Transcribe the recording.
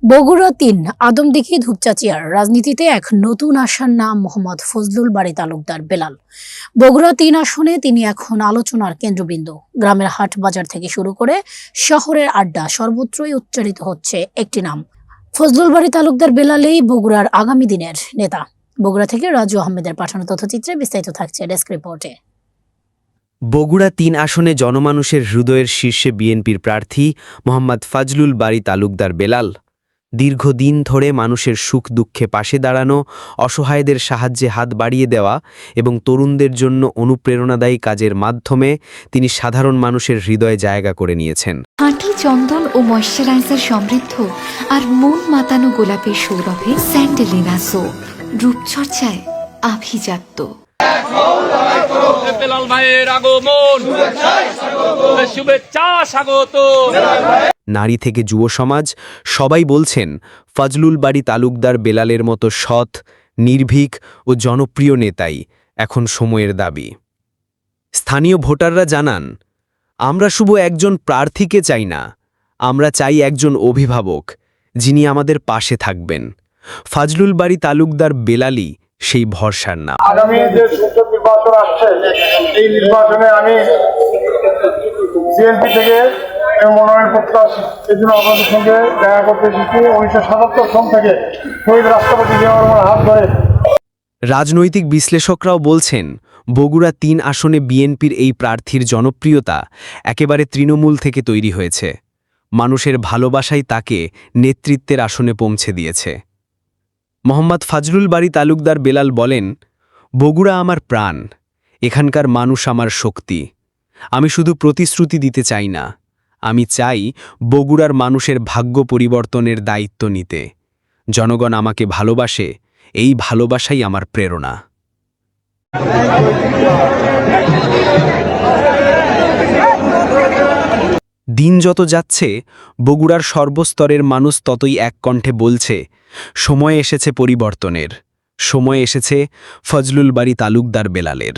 বগুড়া ৩ আদমদীঘি ধূপচাচিয়ার রাজনীতিতে এক নতুন আশার নাম মোহাম্মদ ফজলুল বারী তালুকদার বেলাল। বগুড়া ৩ আসনে তিনি এখন আলোচনার কেন্দ্রবিন্দু। গ্রামের হাট বাজার থেকে শুরু করে শহরের আড্ডা সর্বত্রই উচ্চারিত হচ্ছে একটি নাম, ফজলুল বারী তালুকদার বেলালেই বগুড়ার আগামী দিনের নেতা। বগুড়া থেকে রাজু আহমেদের পাঠানো তথ্যচিত্রে বিস্তারিত থাকছে ডেস্ক রিপোর্টে। বগুড়া ৩ আসনে জনমানুষের হৃদয়ের শীর্ষে বিএনপির প্রার্থী মোহাম্মদ ফজলুল বারী তালুকদার বেলাল। দীর্ঘদিন ধরে মানুষের সুখ দুঃখে পাশে দাঁড়ানো, অসহায়দের সাহায্যে হাত বাড়িয়ে দেওয়া এবং তরুণদের জন্য অনুপ্রেরণাদায়ী কাজের মাধ্যমে তিনি সাধারণ মানুষের হৃদয়ে জায়গা করে নিয়েছেন। খাঁটি চন্দন ও ময়শ্চারাইজার সমৃদ্ধ আর মন মাতানো গোলাপের সৌরভে স্যান্ডেলিনা সো রূপচর্চায় আভিজাত্য। বেলাল ভাইয়ের আগমন, শুভেচ্ছা স্বাগত। নারী থেকে যুব সমাজ সবাই বলছেন ফজলুল বারী তালুকদার বেলালের মতো সৎ, নির্ভীক ও জনপ্রিয় নেতাই এখন সময়ের দাবি। স্থানীয় ভোটাররা জানান, আমরা শুধু একজন প্রার্থীকে চাই না, আমরা চাই একজন অভিভাবক যিনি আমাদের পাশে থাকবেন। ফজলুল বারী তালুকদার বেলালই সেই ভরসার নাম। আগামী যে সংসদ নির্বাচন আসছে, এই নির্বাচনে আমি বিএনপি থেকে মনোনয়ন প্রত্যাশী, এই জন্য আপনাদের সঙ্গে দেখা করতে এসেছি। 1977 সন থেকে শহীদ রাষ্ট্রপতি জিয়া রহমানের হাত ধরে। রাজনৈতিক বিশ্লেষকরাও বলছেন, বগুড়া ৩ আসনে বিএনপির এই প্রার্থীর জনপ্রিয়তা একেবারে তৃণমূল থেকে তৈরি হয়েছে। মানুষের ভালোবাসাই তাকে নেতৃত্বের আসনে পৌঁছে দিয়েছে। মোহাম্মদ ফজলুল বারী তালুকদার বেলাল বলেন, বগুড়া আমার প্রাণ, এখানকার মানুষ আমার শক্তি। আমি শুধু প্রতিশ্রুতি দিতে চাই না, আমি চাই বগুড়ার মানুষের ভাগ্য পরিবর্তনের দায়িত্ব নিতে। জনগণ আমাকে ভালোবাসে, এই ভালোবাসাই আমার প্রেরণা। দিন যত যাচ্ছে, বগুড়ার সর্বস্তরের মানুষ ততই এক কণ্ঠে বলছে, সময় এসেছে পরিবর্তনের, সময় এসেছে ফজলুল বারী তালুকদার বেলালের।